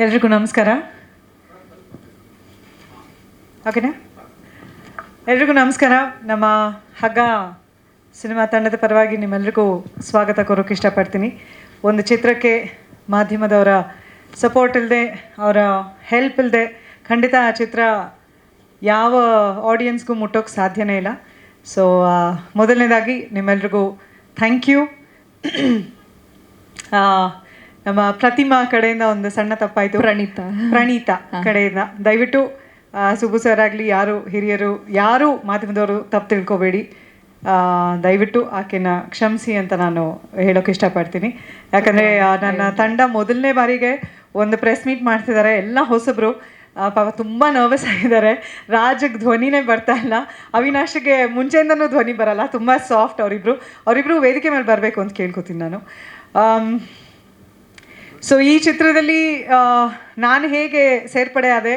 ಎಲ್ರಿಗೂ ನಮಸ್ಕಾರ. ಓಕೆನಾ? ಎಲ್ರಿಗೂ ನಮಸ್ಕಾರ. ನಮ್ಮ ಹಗ್ಗ ಸಿನಿಮಾ ತಂಡದ ಪರವಾಗಿ ನಿಮ್ಮೆಲ್ರಿಗೂ ಸ್ವಾಗತ ಕೋರೋಕ್ಕೆ ಇಷ್ಟಪಡ್ತೀನಿ. ಒಂದು ಚಿತ್ರಕ್ಕೆ ಮಾಧ್ಯಮದವರ ಸಪೋರ್ಟ್ ಇಲ್ಲದೆ, ಅವರ ಹೆಲ್ಪ್ ಇಲ್ಲದೆ ಖಂಡಿತ ಆ ಚಿತ್ರ ಯಾವ ಆಡಿಯನ್ಸ್ಗೂ ಮುಟ್ಟೋಕ್ಕೆ ಸಾಧ್ಯನೇ ಇಲ್ಲ. ಸೊ ಮೊದಲನೇದಾಗಿ ನಿಮ್ಮೆಲ್ರಿಗೂ ಥ್ಯಾಂಕ್ ಯು. ನಮ್ಮ ಪ್ರತಿಮಾ ಕಡೆಯಿಂದ ಒಂದು ಸಣ್ಣ ತಪ್ಪಾಯಿತು. ಪ್ರಣೀತಾ ಕಡೆಯಿಂದ ದಯವಿಟ್ಟು ಸುಬ್ಬು ಸರ್ ಆಗಲಿ, ಯಾರು ಹಿರಿಯರು, ಯಾರು ಮಾಧ್ಯಮದವರು ತಪ್ಪು ತಿಳ್ಕೊಬೇಡಿ. ದಯವಿಟ್ಟು ಆಕೆನ ಕ್ಷಮಿಸಿ ಅಂತ ನಾನು ಹೇಳೋಕೆ ಇಷ್ಟಪಡ್ತೀನಿ. ಯಾಕಂದರೆ ನನ್ನ ತಂಡ ಮೊದಲನೇ ಬಾರಿಗೆ ಒಂದು ಪ್ರೆಸ್ ಮೀಟ್ ಮಾಡ್ತಿದ್ದಾರೆ. ಎಲ್ಲ ಹೊಸಬ್ರು, ಪಾಪ ತುಂಬ ನರ್ವಸ್ ಆಗಿದ್ದಾರೆ. ರಾಜ್ಗೆ ಧ್ವನಿನೇ ಬರ್ತಾ ಇಲ್ಲ, ಅವಿನಾಶ್ಗೆ ಮುಂಚೆಯಿಂದನೂ ಧ್ವನಿ ಬರಲ್ಲ, ತುಂಬ ಸಾಫ್ಟ್. ಅವರಿಬ್ಬರು ವೇದಿಕೆ ಮೇಲೆ ಬರಬೇಕು ಅಂತ ಕೇಳ್ಕೊತೀನಿ ನಾನು. ಸೊ ಈ ಚಿತ್ರದಲ್ಲಿ ನಾನು ಹೇಗೆ ಸೇರ್ಪಡೆ ಆದೆ,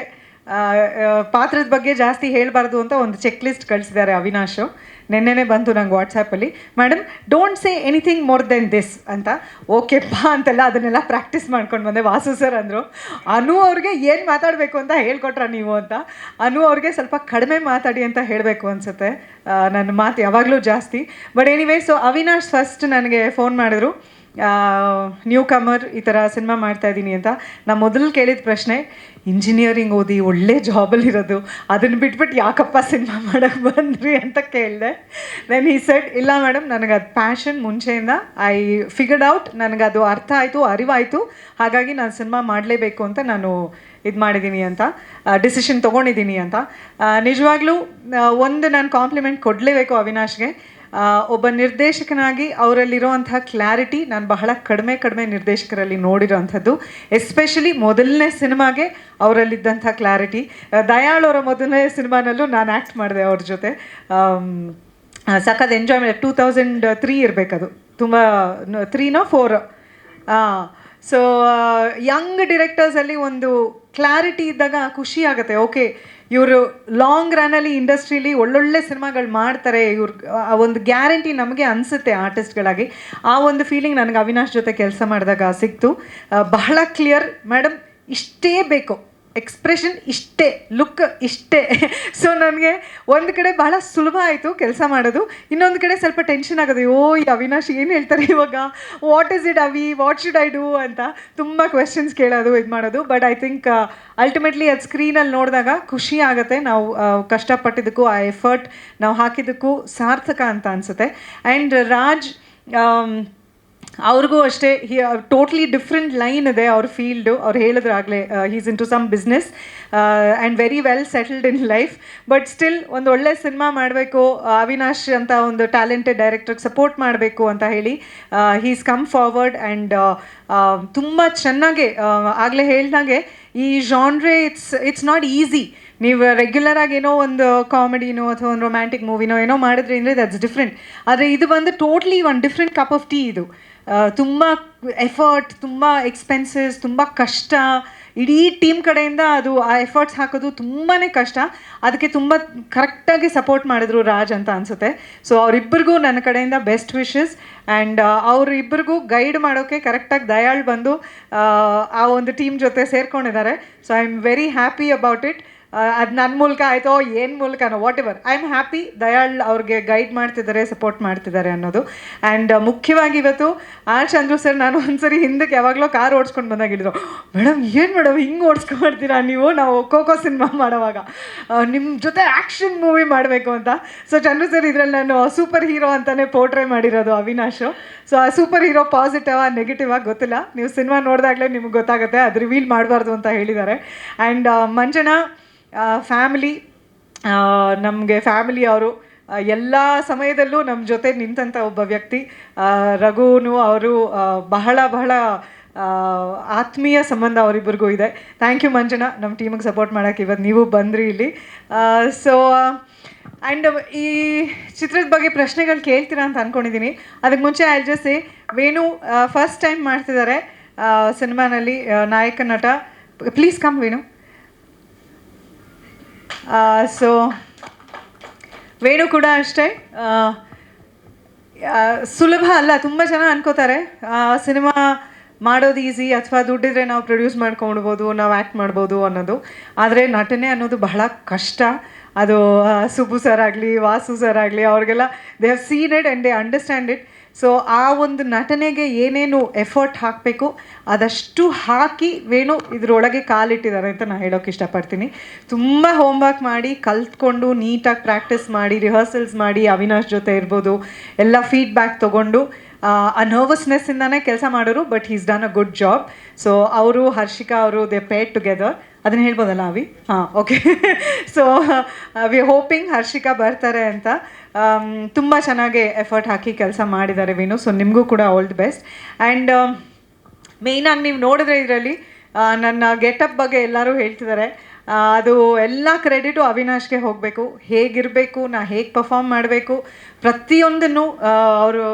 ಪಾತ್ರದ ಬಗ್ಗೆ ಜಾಸ್ತಿ ಹೇಳಬಾರ್ದು ಅಂತ ಒಂದು ಚೆಕ್ ಲಿಸ್ಟ್ ಕಳಿಸಿದ್ದಾರೆ ಅವಿನಾಶು. ನೆನ್ನೆನೇ ಬಂತು ನಂಗೆ ವಾಟ್ಸಾಪಲ್ಲಿ, madam don't say anything more than this ಅಂತ. ಓಕೆಪ್ಪ ಅಂತೆಲ್ಲ ಅದನ್ನೆಲ್ಲ ಪ್ರಾಕ್ಟೀಸ್ ಮಾಡ್ಕೊಂಡು ಬಂದೆ. ವಾಸು ಸರ್ ಅಂದರು, ಅನು ಅವ್ರಿಗೆ ಏನು ಮಾತಾಡಬೇಕು ಅಂತ ಹೇಳ್ಕೊಟ್ರ ನೀವು ಅಂತ. ಅನು ಅವ್ರಿಗೆ ಸ್ವಲ್ಪ ಕಡಿಮೆ ಮಾತಾಡಿ ಅಂತ ಹೇಳಬೇಕು ಅನಿಸುತ್ತೆ, ನನ್ನ ಮಾತು ಯಾವಾಗಲೂ ಜಾಸ್ತಿ. But anyway, so Avinash first ನನಗೆ ಫೋನ್ ಮಾಡಿದ್ರು, ನ್ಯೂ ಕಮರ್, ಈ ಥರ ಸಿನಿಮಾ ಮಾಡ್ತಾಯಿದ್ದೀನಿ ಅಂತ. ನಾನು ಮೊದಲು ಕೇಳಿದ ಪ್ರಶ್ನೆ, ಇಂಜಿನಿಯರಿಂಗ್ ಓದಿ ಒಳ್ಳೆ ಜಾಬಲ್ಲಿರೋದು, ಅದನ್ನು ಬಿಟ್ಬಿಟ್ಟು ಯಾಕಪ್ಪ ಸಿನಿಮಾ ಮಾಡೋಕ್ಕೆ ಬಂದ್ರಿ ಅಂತ ಕೇಳಿದೆ. ದೆನ್ ಹಿ ಸೆಡ್, ಇಲ್ಲ ಮೇಡಮ್, ನನಗೆ ಅದು ಪ್ಯಾಷನ್ ಮುಂಚೆಯಿಂದ. ಐ ಫಿಗರ್ಡ್ ಔಟ್, ನನಗದು ಅರ್ಥ ಆಯಿತು, ಅರಿವಾಯಿತು, ಹಾಗಾಗಿ ನಾನು ಸಿನಿಮಾ ಮಾಡಲೇಬೇಕು ಅಂತ ನಾನು ಇದು ಮಾಡಿದ್ದೀನಿ ಅಂತ, ಡಿಸಿಷನ್ ತೊಗೊಂಡಿದ್ದೀನಿ ಅಂತ. ನಿಜವಾಗ್ಲೂ ಒಂದು ನಾನು ಕಾಂಪ್ಲಿಮೆಂಟ್ ಕೊಡಲೇಬೇಕು ಅವಿನಾಶ್ಗೆ. ಒಬ್ಬ ನಿರ್ದೇಶಕನಾಗಿ ಅವರಲ್ಲಿರೋವಂಥ ಕ್ಲಾರಿಟಿ ನಾನು ಬಹಳ ಕಡಿಮೆ ನಿರ್ದೇಶಕರಲ್ಲಿ ನೋಡಿರೋವಂಥದ್ದು. ಎಸ್ಪೆಷಲಿ ಮೊದಲನೇ ಸಿನಿಮಾಗೆ ಅವರಲ್ಲಿದ್ದಂಥ ಕ್ಲಾರಿಟಿ. ದಯಾಳ್ ಅವರ ಮೊದಲನೇ ಸಿನಿಮಾನಲ್ಲೂ ನಾನು ಆ್ಯಕ್ಟ್ ಮಾಡಿದೆ ಅವ್ರ ಜೊತೆ. ಸಖತ್ ಎಂಜಾಯ್ಮೆಂಟ್. 2003 ಇರಬೇಕದು, ತುಂಬ 3ನೋ 4. ಸೊ ಯಂಗ್ ಡಿರೆಕ್ಟರ್ಸಲ್ಲಿ ಒಂದು ಕ್ಲಾರಿಟಿ ಇದ್ದಾಗ ಖುಷಿ ಆಗುತ್ತೆ. ಓಕೆ, ಇವರು ಲಾಂಗ್ ರನ್ನಲ್ಲಿ ಇಂಡಸ್ಟ್ರೀಲಿ ಒಳ್ಳೊಳ್ಳೆ ಸಿನಿಮಾಗಳು ಮಾಡ್ತಾರೆ, ಒಂದು ಗ್ಯಾರಂಟಿ ನಮಗೆ ಅನಿಸುತ್ತೆ ಆರ್ಟಿಸ್ಟ್ಗಳಾಗಿ. ಆ ಒಂದು ಫೀಲಿಂಗ್ ನನಗೆ ಅವಿನಾಶ್ ಜೊತೆ ಕೆಲಸ ಮಾಡಿದಾಗ ಸಿಕ್ತು. ಬಹಳ ಕ್ಲಿಯರ್, ಮೇಡಮ್ ಇಷ್ಟೇ ಬೇಕು, ಎಕ್ಸ್ಪ್ರೆಷನ್ ಇಷ್ಟೇ, ಲುಕ್ ಇಷ್ಟೇ. ಸೊ ನನಗೆ ಒಂದು ಕಡೆ ಬಹಳ ಸುಲಭ ಆಯಿತು ಕೆಲಸ ಮಾಡೋದು, ಇನ್ನೊಂದು ಕಡೆ ಸ್ವಲ್ಪ ಟೆನ್ಷನ್ ಆಗೋದು. ಈ ಅವಿನಾಶ್ ಏನು ಹೇಳ್ತಾರೆ ಇವಾಗ, ವಾಟ್ ಇಸ್ ಇಟ್ ಅವಿ, ವಾಟ್ ಶುಡ್ ಐ ಡೂ ಅಂತ ತುಂಬ ಕ್ವೆಶನ್ಸ್ ಕೇಳೋದು, ಇದು ಮಾಡೋದು. ಬಟ್ ಐ ಥಿಂಕ್ ಅಲ್ಟಿಮೇಟ್ಲಿ ಅದು ಸ್ಕ್ರೀನಲ್ಲಿ ನೋಡಿದಾಗ ಖುಷಿ ಆಗುತ್ತೆ. ನಾವು ಕಷ್ಟಪಟ್ಟಿದ್ದಕ್ಕೂ, ಆ ಎಫರ್ಟ್ ನಾವು ಹಾಕಿದ್ದಕ್ಕೂ ಸಾರ್ಥಕ ಅಂತ ಅನಿಸುತ್ತೆ. ಆ್ಯಂಡ್ ರಾಜ್ ಅವ್ರಿಗೂ ಅಷ್ಟೇ, ಟೋಟ್ಲಿ ಡಿಫ್ರೆಂಟ್ ಲೈನ್ ಇದೆ ಅವ್ರ ಫೀಲ್ಡು. ಅವ್ರು ಹೇಳಿದ್ರು ಆಗಲೇ, he's into some business and very well settled in life. But still ಒಂದು ಒಳ್ಳೆ ಸಿನಿಮಾ ಮಾಡಬೇಕು, ಅವಿನಾಶ್ ಅಂತ ಒಂದು ಟ್ಯಾಲೆಂಟೆಡ್ ಡೈರೆಕ್ಟರ್ಗೆ ಸಪೋರ್ಟ್ ಮಾಡಬೇಕು ಅಂತ ಹೇಳಿ ಹೀಸ್ ಕಮ್ ಫಾರ್ವರ್ಡ್. ಆ್ಯಂಡ್ ತುಂಬ ಚೆನ್ನಾಗೆ, ಆಗಲೇ ಹೇಳ್ದಂಗೆ ಈ ಜಾನ್ರೆ ಇಟ್ಸ್ ನಾಟ್ ಈಸಿ. ನೀವು ರೆಗ್ಯುಲರಾಗಿ ಏನೋ ಒಂದು ಕಾಮಿಡಿನೋ ಅಥವಾ ಒಂದು ರೊಮ್ಯಾಂಟಿಕ್ ಮೂವಿನೋ ಏನೋ ಮಾಡಿದ್ರಿ ಅಂದರೆ ದಟ್ಸ್ ಡಿಫ್ರೆಂಟ್. ಆದರೆ ಇದು ಬಂದು ಟೋಟ್ಲಿ ಒಂದು ಡಿಫ್ರೆಂಟ್ ಕಪ್ ಆಫ್ ಟೀ. ಇದು ತುಂಬ ಎಫರ್ಟ್, ತುಂಬ ಎಕ್ಸ್ಪೆನ್ಸಸ್, ತುಂಬ ಕಷ್ಟ. ಇಡೀ ಟೀಮ್ ಕಡೆಯಿಂದ ಅದು ಆ ಎಫರ್ಟ್ಸ್ ಹಾಕೋದು ತುಂಬಾ ಕಷ್ಟ. ಅದಕ್ಕೆ ತುಂಬ ಕರೆಕ್ಟಾಗಿ ಸಪೋರ್ಟ್ ಮಾಡಿದ್ರು ರಾಜ್ ಅಂತ ಅನಿಸುತ್ತೆ. ಸೊ ಅವರಿಬ್ಬರಿಗೂ ನನ್ನ ಕಡೆಯಿಂದ ಬೆಸ್ಟ್ ವಿಶಸ್. ಆ್ಯಂಡ್ ಅವರಿಬ್ಬರಿಗೂ ಗೈಡ್ ಮಾಡೋಕ್ಕೆ ಕರೆಕ್ಟಾಗಿ ದಯಾಳ್ ಬಂದು ಆ ಒಂದು ಟೀಮ್ ಜೊತೆ ಸೇರ್ಕೊಂಡಿದ್ದಾರೆ. So I am very happy about it. ಅದು ನನ್ನ ಮೂಲಕ ಆಯಿತೋ ಏನು ಮೂಲಕನೋ, whatever, I am happy. Dayal ಅವ್ರಿಗೆ ಗೈಡ್ ಮಾಡ್ತಿದ್ದಾರೆ, ಸಪೋರ್ಟ್ ಮಾಡ್ತಿದ್ದಾರೆ ಅನ್ನೋದು. ಆ್ಯಂಡ್ ಮುಖ್ಯವಾಗಿ ಇವತ್ತು ಚಂದ್ರು ಸರ್, ನಾನು ಒಂದ್ಸರಿ ಹಿಂದಕ್ಕೆ ಯಾವಾಗಲೂ ಕಾರ್ ಓಡಿಸ್ಕೊಂಡು ಬಂದಾಗಿದ್ರು, ಮೇಡಮ್ ಏನು ಮೇಡಮ್ ಹಿಂಗೆ ಓಡಿಸ್ಕೊಂಡ್ಬಿಡ್ತೀರಾ ನೀವು, ನಾವು ಖೋ ಸಿನಿಮಾ ಮಾಡೋವಾಗ ನಿಮ್ಮ ಜೊತೆ ಆ್ಯಕ್ಷನ್ ಮೂವಿ ಮಾಡಬೇಕು ಅಂತ. ಸೊ ಚಂದ್ರು ಸರ್, ಇದರಲ್ಲಿ ನಾನು ಸೂಪರ್ ಹೀರೋ ಅಂತಲೇ ಪೋರ್ಟ್ರೇ ಮಾಡಿರೋದು ಅವಿನಾಶು. ಸೊ ಆ ಸೂಪರ್ ಹೀರೋ ಪಾಸಿಟಿವ್ ನೆಗೆಟಿವ್ ಆಗಿ ಗೊತ್ತಿಲ್ಲ, ನೀವು ಸಿನಿಮಾ ನೋಡಿದಾಗಲೇ ನಿಮ್ಗೆ ಗೊತ್ತಾಗುತ್ತೆ, ಅದು ರಿವೀಲ್ ಮಾಡಬಾರ್ದು ಅಂತ ಹೇಳಿದ್ದಾರೆ. ಆ್ಯಂಡ್ ಮಂಜನಾ ಫ್ಯಾಮಿಲಿ, ನಮಗೆ ಫ್ಯಾಮಿಲಿ ಅವರು ಎಲ್ಲ ಸಮಯದಲ್ಲೂ ನಮ್ಮ ಜೊತೆ ನಿಂತಂಥ ಒಬ್ಬ ವ್ಯಕ್ತಿ. ರಘುನು ಅವರು ಬಹಳ ಆತ್ಮೀಯ ಸಂಬಂಧ ಅವರಿಬ್ಬರಿಗೂ ಇದೆ. ಥ್ಯಾಂಕ್ ಯು ಮಂಜನಾ, ನಮ್ಮ ಟೀಮಿಗೆ ಸಪೋರ್ಟ್ ಮಾಡೋಕ್ಕೆ ಇವತ್ತು ನೀವು ಬಂದ್ರಿ ಇಲ್ಲಿ. ಸೊ ಆ್ಯಂಡ್ ಈ ಚಿತ್ರದ ಬಗ್ಗೆ ಪ್ರಶ್ನೆಗಳು ಕೇಳ್ತೀರಾ ಅಂತ ಅಂದ್ಕೊಂಡಿದ್ದೀನಿ. ಅದಕ್ಕೆ ಮುಂಚೆ I just say, Venu first time ಮಾಡ್ತಿದ್ದಾರೆ ಸಿನಿಮಾನಲ್ಲಿ ನಾಯಕ ನಟ. Please come Venu. So Venu ಕೂಡ ಅಷ್ಟೇ ಸುಲಭ ಅಲ್ಲ. ತುಂಬ ಜನ ಅನ್ಕೋತಾರೆ ಸಿನಿಮಾ ಮಾಡೋದು ಈಸಿ, ಅಥವಾ ದುಡ್ಡಿದ್ರೆ ನಾವು ಪ್ರೊಡ್ಯೂಸ್ ಮಾಡ್ಕೊಂಡ್ಬೋದು, ನಾವು ಆ್ಯಕ್ಟ್ ಮಾಡ್ಬೋದು ಅನ್ನೋದು. ಆದರೆ ನಟನೆ ಅನ್ನೋದು ಬಹಳ ಕಷ್ಟ. ಅದು ಸುಬ್ಬು ಸರ್ ಆಗಲಿ, ವಾಸು ಸರ್ ಆಗಲಿ, ಅವ್ರಿಗೆಲ್ಲ they have seen it and they understand it. So ಆ ಒಂದು ನಟನೆಗೆ ಏನೇನು ಎಫರ್ಟ್ ಹಾಕಬೇಕು ಅದಷ್ಟು ಹಾಕಿ ವೇಣು ಇದರೊಳಗೆ ಕಾಲಿಟ್ಟಿದ್ದಾರೆ ಅಂತ ನಾನು ಹೇಳೋಕ್ಕೆ ಇಷ್ಟಪಡ್ತೀನಿ. ತುಂಬ ಹೋಮ್ವರ್ಕ್ ಮಾಡಿ ಕಲ್ತ್ಕೊಂಡು ನೀಟಾಗಿ ಪ್ರಾಕ್ಟೀಸ್ ಮಾಡಿ ರಿಹರ್ಸಲ್ಸ್ ಮಾಡಿ ಅವಿನಾಶ್ ಜೊತೆ ಇರ್ಬೋದು ಎಲ್ಲ ಫೀಡ್ಬ್ಯಾಕ್ ತೊಗೊಂಡು ಆ ನರ್ವಸ್ನೆಸ್ಸಿಂದನೇ ಕೆಲಸ ಮಾಡೋರು. But he's done a good job. So ಅವರು ಹರ್ಷಿಕಾ ಅವರು ದೇ ಪೇಡ್ ಟುಗೆದರ್. ಅದನ್ನು ಹೇಳ್ಬೋದಲ್ಲ ಅವಿ? ಹಾಂ, okay. So we hoping Harshika ಬರ್ತಾರೆ ಅಂತ. ತುಂಬ ಚೆನ್ನಾಗಿ ಎಫರ್ಟ್ ಹಾಕಿ ಕೆಲಸ ಮಾಡಿದ್ದಾರೆ ವಿನು. ಸೊ ನಿಮಗೂ ಕೂಡ ಆಲ್ ದಿ ಬೆಸ್ಟ್. ಆ್ಯಂಡ್ ಮೇಯ್ನಾಗಿ ನೀವು ನೋಡಿದ್ರೆ ಇದರಲ್ಲಿ ನನ್ನ ಗೆಟಪ್ ಬಗ್ಗೆ ಎಲ್ಲರೂ ಹೇಳ್ತಿದ್ದಾರೆ. ಅದು ಎಲ್ಲ ಕ್ರೆಡಿಟು ಅವಿನಾಶ್ಗೆ ಹೋಗಬೇಕು. ಹೇಗಿರಬೇಕು, ನಾ ಹೇಗೆ ಪರ್ಫಾರ್ಮ್ ಮಾಡಬೇಕು, ಪ್ರತಿಯೊಂದನ್ನು ಅವರು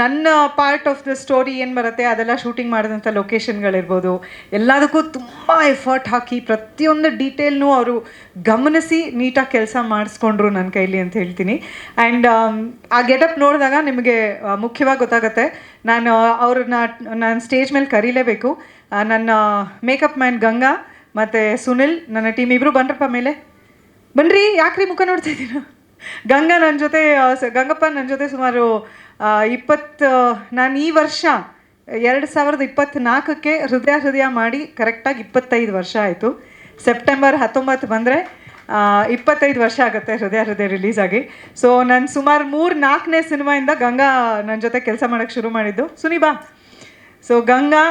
ನನ್ನ ಪಾರ್ಟ್ ಆಫ್ ದ ಸ್ಟೋರಿ ಏನು ಬರುತ್ತೆ ಅದೆಲ್ಲ ಶೂಟಿಂಗ್ ಮಾಡಿದಂಥ ಲೊಕೇಶನ್ಗಳಿರ್ಬೋದು ಎಲ್ಲದಕ್ಕೂ ತುಂಬ ಎಫರ್ಟ್ ಹಾಕಿ ಪ್ರತಿಯೊಂದು ಡೀಟೇಲ್ನೂ ಅವರು ಗಮನಿಸಿ ನೀಟಾಗಿ ಕೆಲಸ ಮಾಡಿಸ್ಕೊಂಡ್ರು ನನ್ನ ಕೈಲಿ ಅಂತ ಹೇಳ್ತೀನಿ. ಆ್ಯಂಡ್ ಆ ಗೆಟಪ್ ನೋಡಿದಾಗ ನಿಮಗೆ ಮುಖ್ಯವಾಗಿ ಗೊತ್ತಾಗುತ್ತೆ. ನಾನು ಸ್ಟೇಜ್ ಮೇಲೆ ಕರೀಲೇಬೇಕು. ನನ್ನ ಮೇಕಪ್ ಮ್ಯಾನ್ ಗಂಗಾ ಮತ್ತು ಸುನಿಲ್, ನನ್ನ ಟೀಮ್ ಇಬ್ಬರು ಬನ್ರಪ್ಪ ಮೇಲೆ. ಬನ್ನಿರಿ, ಯಾಕ್ರಿ ಮುಖ ನೋಡ್ತಾ ಇದ್ದೀರಾ? ಗಂಗಾ ನನ್ನ ಜೊತೆ, ಗಂಗಪ್ಪ ನನ್ನ ಜೊತೆ ಸುಮಾರು ನಾನು ಈ ವರ್ಷ 2024ಕ್ಕೆ ಹೃದಯ ಮಾಡಿ ಕರೆಕ್ಟಾಗಿ 25 ವರ್ಷ ಆಯಿತು. ಸೆಪ್ಟೆಂಬರ್ 19 ಬಂದರೆ 25 ವರ್ಷ ಆಗುತ್ತೆ ಹೃದಯ ರಿಲೀಸ್ ಆಗಿ. ಸೊ ನಾನು ಸುಮಾರು 3-4ನೇ ಸಿನಿಮಾಯಿಂದ ಗಂಗಾ ನನ್ನ ಜೊತೆ ಕೆಲಸ ಮಾಡೋಕ್ಕೆ ಶುರು ಮಾಡಿದ್ದು. ಸುನಿ ಬಾ. ಸೊ ಗಂಗಾ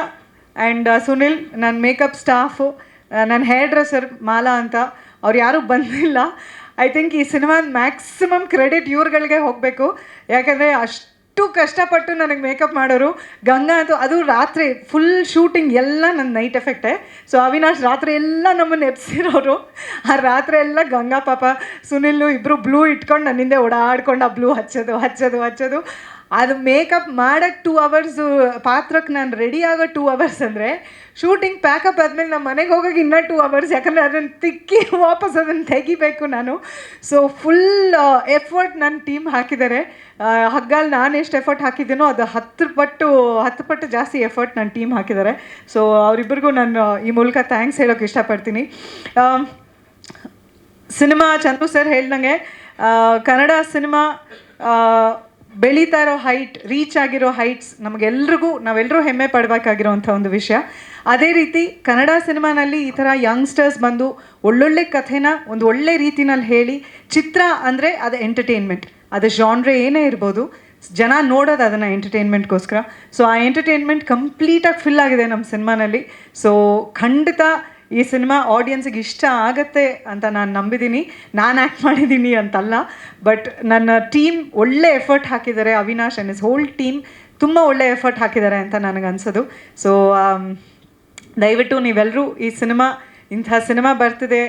ಆ್ಯಂಡ್ ಸುನಿಲ್ ನನ್ನ ಮೇಕಪ್ ಸ್ಟಾಫು, ನನ್ನ ಹೇರ್ ಡ್ರೆಸ್ಸರ್ ಮಾಲಾ ಅಂತ, ಅವ್ರು ಯಾರೂ ಬಂದಿಲ್ಲ. ಐ ಥಿಂಕ್ ಈ ಸಿನಿಮಾ ಮ್ಯಾಕ್ಸಿಮಮ್ ಕ್ರೆಡಿಟ್ ಇವ್ರುಗಳಿಗೆ ಹೋಗಬೇಕು. ಯಾಕಂದರೆ ಅಷ್ಟು ಕಷ್ಟಪಟ್ಟು ನನಗೆ ಮೇಕಪ್ ಮಾಡೋರು. ಗಂಗಾ ಅಂತೂ ಅದು ರಾತ್ರಿ ಫುಲ್ ಶೂಟಿಂಗ್ ಎಲ್ಲ ನನ್ನ ನೈಟ್ ಎಫೆಕ್ಟೇ. ಸೊ ಅವಿನಾಶ್ ರಾತ್ರಿ ಎಲ್ಲ ನಮ್ಮನ್ನು ಎಬ್ಸಿರೋರು. ಆ ರಾತ್ರಿ ಎಲ್ಲ ಗಂಗಾ ಪಾಪ ಸುನಿಲ್ಲು ಇಬ್ಬರು ಬ್ಲೂ ಇಟ್ಕೊಂಡು ನನ್ನಿಂದೆ ಓಡಾಡ್ಕೊಂಡು ಆ ಬ್ಲೂ ಹಚ್ಚೋದು. ಅದು ಮೇಕಪ್ ಮಾಡೋಕ್ಕೆ 2 ಅವರ್ಸು, ಪಾತ್ರಕ್ಕೆ ನಾನು ರೆಡಿ ಆಗೋ 2 ಅವರ್ಸ್ ಅಂದರೆ ಶೂಟಿಂಗ್ ಪ್ಯಾಕಪ್ ಆದಮೇಲೆ ನಮ್ಮ ಮನೆಗೆ ಹೋಗೋಕೆ ಇನ್ನೂ 2 ಅವರ್ಸ್. ಯಾಕಂದರೆ ಅದನ್ನು ತಿಕ್ಕಿ ವಾಪಸ್ ಅದನ್ನು ತೆಗಿಬೇಕು ನಾನು. ಸೊ ಫುಲ್ ಎಫರ್ಟ್ ನನ್ನ ಟೀಮ್ ಹಾಕಿದ್ದಾರೆ. ಹಗ್ಗಲ್ಲಿ ನಾನು ಎಷ್ಟು ಎಫರ್ಟ್ ಹಾಕಿದ್ದೀನೋ ಅದು 10 ಪಟ್ಟು ಜಾಸ್ತಿ ಎಫರ್ಟ್ ನನ್ನ ಟೀಮ್ ಹಾಕಿದ್ದಾರೆ. ಸೊ ಅವರಿಬ್ಬರಿಗೂ ನಾನು ಈ ಮೂಲಕ ಥ್ಯಾಂಕ್ಸ್ ಹೇಳೋಕ್ಕೆ ಇಷ್ಟಪಡ್ತೀನಿ. ಸಿನಿಮಾ ಚಂದ್ರು ಸರ್ ಹೇಳ್ದಂಗೆ ಕನ್ನಡ ಸಿನಿಮಾ ಬೆಳೀತಾ ಇರೋ ರೀಚ್ ಆಗಿರೋ ಹೈಟ್ಸ್ ನಾವೆಲ್ಲರೂ ಹೆಮ್ಮೆ ಪಡಬೇಕಾಗಿರೋವಂಥ ಒಂದು ವಿಷಯ. ಅದೇ ರೀತಿ ಕನ್ನಡ ಸಿನಿಮಾನಲ್ಲಿ ಈ ಥರ ಯಂಗ್ಸ್ಟರ್ಸ್ ಬಂದು ಒಳ್ಳೊಳ್ಳೆ ಕಥೆನ ಒಂದು ಒಳ್ಳೆ ರೀತಿನಲ್ಲಿ ಹೇಳಿ, ಚಿತ್ರ ಅಂದರೆ ಅದು ಎಂಟರ್ಟೈನ್ಮೆಂಟ್, ಅದು ಜಾನ್ರೆ ಏನೇ ಇರ್ಬೋದು, ಜನ ನೋಡೋದು ಅದನ್ನು ಎಂಟರ್ಟೈನ್ಮೆಂಟ್ಗೋಸ್ಕರ. ಸೊ ಆ ಎಂಟರ್ಟೈನ್ಮೆಂಟ್ ಕಂಪ್ಲೀಟಾಗಿ ಫಿಲ್ ಆಗಿದೆ ನಮ್ಮ ಸಿನಿಮಾನಲ್ಲಿ. ಸೊ ಖಂಡಿತ ಈ ಸಿನಿಮಾ ಆಡಿಯನ್ಸಿಗೆ ಇಷ್ಟ ಆಗತ್ತೆ ಅಂತ ನಾನು ನಂಬಿದ್ದೀನಿ. ನಾನು ಆ್ಯಕ್ಟ್ ಮಾಡಿದ್ದೀನಿ ಅಂತಲ್ಲ, ಬಟ್ ನನ್ನ ಟೀಮ್ ಒಳ್ಳೆ ಎಫರ್ಟ್ ಹಾಕಿದ್ದಾರೆ. Avinash and his whole team ತುಂಬ ಒಳ್ಳೆ ಎಫರ್ಟ್ ಹಾಕಿದ್ದಾರೆ ಅಂತ ನನಗನ್ಸೋದು. ಸೊ ದಯವಿಟ್ಟು ನೀವೆಲ್ಲರೂ ಇಂಥ ಸಿನಿಮಾ ಬರ್ತಿದೆ,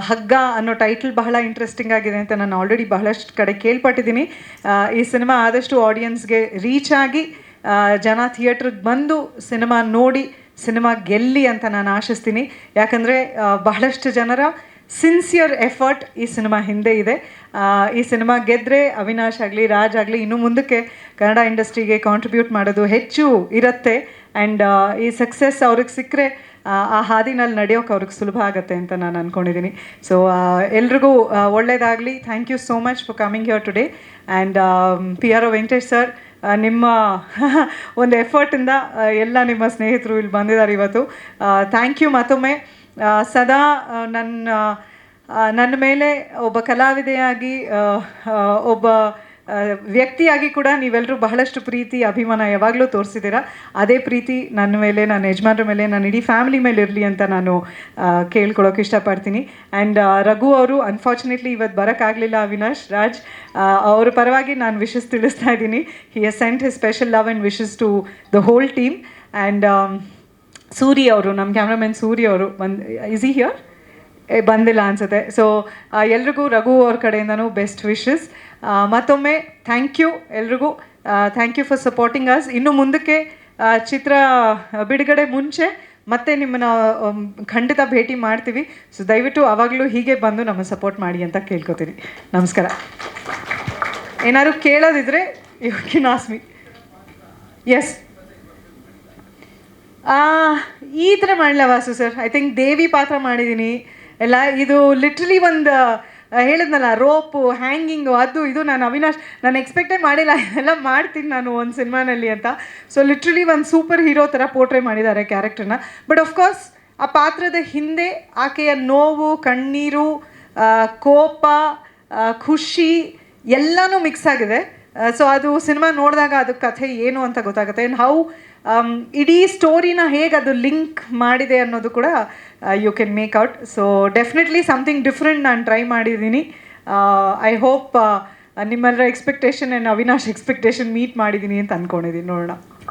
ಹಗ್ಗ ಅನ್ನೋ ಟೈಟಲ್ ಬಹಳ ಇಂಟ್ರೆಸ್ಟಿಂಗ್ ಆಗಿದೆ ಅಂತ ನಾನು ಆಲ್ರೆಡಿ ಬಹಳಷ್ಟು ಕಡೆ ಕೇಳ್ಪಟ್ಟಿದ್ದೀನಿ. ಈ ಸಿನಿಮಾ ಆದಷ್ಟು ಆಡಿಯನ್ಸ್ಗೆ ರೀಚ್ ಆಗಿ ಜನ ಥಿಯೇಟ್ರಿಗೆ ಬಂದು ಸಿನಿಮಾ ನೋಡಿ ಸಿನಿಮಾ ಗೆಲ್ಲಿ ಅಂತ ನಾನು ಆಶಿಸ್ತೀನಿ. ಯಾಕಂದರೆ ಬಹಳಷ್ಟು ಜನರ ಸಿನ್ಸಿಯರ್ ಎಫರ್ಟ್ ಈ ಸಿನಿಮಾ ಹಿಂದೆ ಇದೆ. ಈ ಸಿನಿಮಾ ಗೆದ್ದರೆ ಅವಿನಾಶ್ ಆಗಲಿ, ರಾಜ್ ಆಗಲಿ ಇನ್ನು ಮುಂದಕ್ಕೆ ಕನ್ನಡ ಇಂಡಸ್ಟ್ರಿಗೆ ಕಾಂಟ್ರಿಬ್ಯೂಟ್ ಮಾಡೋದು ಹೆಚ್ಚು ಇರುತ್ತೆ. ಆ್ಯಂಡ್ ಈ ಸಕ್ಸಸ್ ಅವ್ರಿಗೆ ಸಿಕ್ಕರೆ ಆ ಹಾದಿನಲ್ಲಿ ನಡೆಯೋಕೆ ಅವ್ರಿಗೆ ಸುಲಭ ಆಗುತ್ತೆ ಅಂತ ನಾನು ಅಂದ್ಕೊಂಡಿದ್ದೀನಿ. ಸೊ ಎಲ್ರಿಗೂ ಒಳ್ಳೆಯದಾಗಲಿ. Thank you so much for coming here today. And PRO Venkatesh sir, ನಿಮ್ಮ ಒಂದು ಎಫರ್ಟಿಂದ ಎಲ್ಲ ನಿಮ್ಮ ಸ್ನೇಹಿತರು ಇಲ್ಲಿ ಬಂದಿದ್ದಾರೆ ಇವತ್ತು. ಥ್ಯಾಂಕ್ ಯು ಮತ್ತೊಮ್ಮೆ. ಸದಾ ನನ್ನ ಮೇಲೆ ಒಬ್ಬ ಕಲಾವಿದೆಯಾಗಿ, ಒಬ್ಬ ವ್ಯಕ್ತಿಯಾಗಿ ಕೂಡ ನೀವೆಲ್ಲರೂ ಬಹಳಷ್ಟು ಪ್ರೀತಿ ಅಭಿಮಾನ ಯಾವಾಗಲೂ ತೋರಿಸಿದ್ದೀರಾ. ಅದೇ ಪ್ರೀತಿ ನನ್ನ ಮೇಲೆ, ನನ್ನ ಯಜಮಾನ್ರ ಮೇಲೆ, ನನ್ನ ಇಡೀ ಫ್ಯಾಮಿಲಿ ಮೇಲೆ ಇರಲಿ ಅಂತ ನಾನು ಕೇಳ್ಕೊಳ್ಳೋಕೆ ಇಷ್ಟಪಡ್ತೀನಿ. ಆ್ಯಂಡ್ ರಘು ಅವರು ಅನ್ಫಾರ್ಚುನೇಟ್ಲಿ ಇವತ್ತು ಬರೋಕ್ಕಾಗಲಿಲ್ಲ. ಅವಿನಾಶ್, ರಾಜ್ ಅವ್ರ ಪರವಾಗಿ ನಾನು ವಿಶಸ್ ತಿಳಿಸ್ತಾ ಇದ್ದೀನಿ. He has sent his special love and wishes to the whole team. And Suri ಅವರು, ನಮ್ಮ ಕ್ಯಾಮ್ರಾಮನ್ ಸೂರಿ ಅವರು ಇಸ್ ಈ ಹಿಯರ್? ಬಂದಿಲ್ಲ ಅನಿಸುತ್ತೆ. ಸೊ ಎಲ್ರಿಗೂ ರಘು ಅವ್ರ ಕಡೆಯಿಂದನೂ ಬೆಸ್ಟ್ ವಿಶಸ್. ಮತ್ತೊಮ್ಮೆ ಥ್ಯಾಂಕ್ ಯು ಎಲ್ರಿಗೂ. Thank you for supporting us. ಇನ್ನು ಮುಂದಕ್ಕೆ ಚಿತ್ರ ಬಿಡುಗಡೆ ಮುಂಚೆ ಮತ್ತೆ ನಿಮ್ಮನ್ನು ಖಂಡಿತ ಭೇಟಿ ಮಾಡ್ತೀವಿ. ಸೊ ದಯವಿಟ್ಟು ಆವಾಗಲೂ ಹೀಗೆ ಬಂದು ನಮ್ಮ ಸಪೋರ್ಟ್ ಮಾಡಿ ಅಂತ ಕೇಳ್ಕೊತೀನಿ. ನಮಸ್ಕಾರ. ಏನಾದ್ರು ಕೇಳೋದಿದ್ರೆ you can ask me. Yes, ಆ, ಈ ಥರ ಮಾಡಲ Vasu sir. I think Devi ಪಾತ್ರ ಮಾಡಿದ್ದೀನಿ ಎಲ್ಲ. ಇದು ಲಿಟ್ರಲಿ ಒಂದು ಹೇಳಿದ್ನಲ್ಲ, ರೋಪು ಹ್ಯಾಂಗಿಂಗು ಅದು ಇದು. ನಾನು ಎಕ್ಸ್ಪೆಕ್ಟೇ ಮಾಡಿಲ್ಲ ಎಲ್ಲ ಮಾಡ್ತೀನಿ ನಾನು ಒಂದು ಸಿನಿಮಾನಲ್ಲಿ ಅಂತ. ಸೊ ಲಿಟ್ರಲಿ ಒಂದು ಸೂಪರ್ ಹೀರೋ ಥರ ಪೋರ್ಟ್ರೇ ಮಾಡಿದ್ದಾರೆ ಕ್ಯಾರೆಕ್ಟರ್ನ. ಬಟ್ ಆಫ್ಕೋರ್ಸ್ ಆ ಪಾತ್ರದ ಹಿಂದೆ ಆಕೆಯ ನೋವು, ಕಣ್ಣೀರು, ಕೋಪ, ಖುಷಿ ಎಲ್ಲನೂ ಮಿಕ್ಸ್ ಆಗಿದೆ. ಸೊ ಅದು ಸಿನಿಮಾ ನೋಡಿದಾಗ ಅದು ಕಥೆ ಏನು ಅಂತ ಗೊತ್ತಾಗುತ್ತೆ. ಆ್ಯಂಡ್ ಹೌ ಇಡೀ ಸ್ಟೋರಿನ ಹೇಗೆ ಅದು ಲಿಂಕ್ ಮಾಡಿದೆ ಅನ್ನೋದು ಕೂಡ you can make out. So definitely something different ನಾನು ಟ್ರೈ ಮಾಡಿದ್ದೀನಿ. ಐ ಹೋಪ್ ನಿಮ್ಮೆಲ್ಲರ expectation and Avinash expectation meet ಮಾಡಿದ್ದೀನಿ ಅಂತ ಅಂದ್ಕೊಂಡಿದ್ದೀನಿ. ನೋಡೋಣ.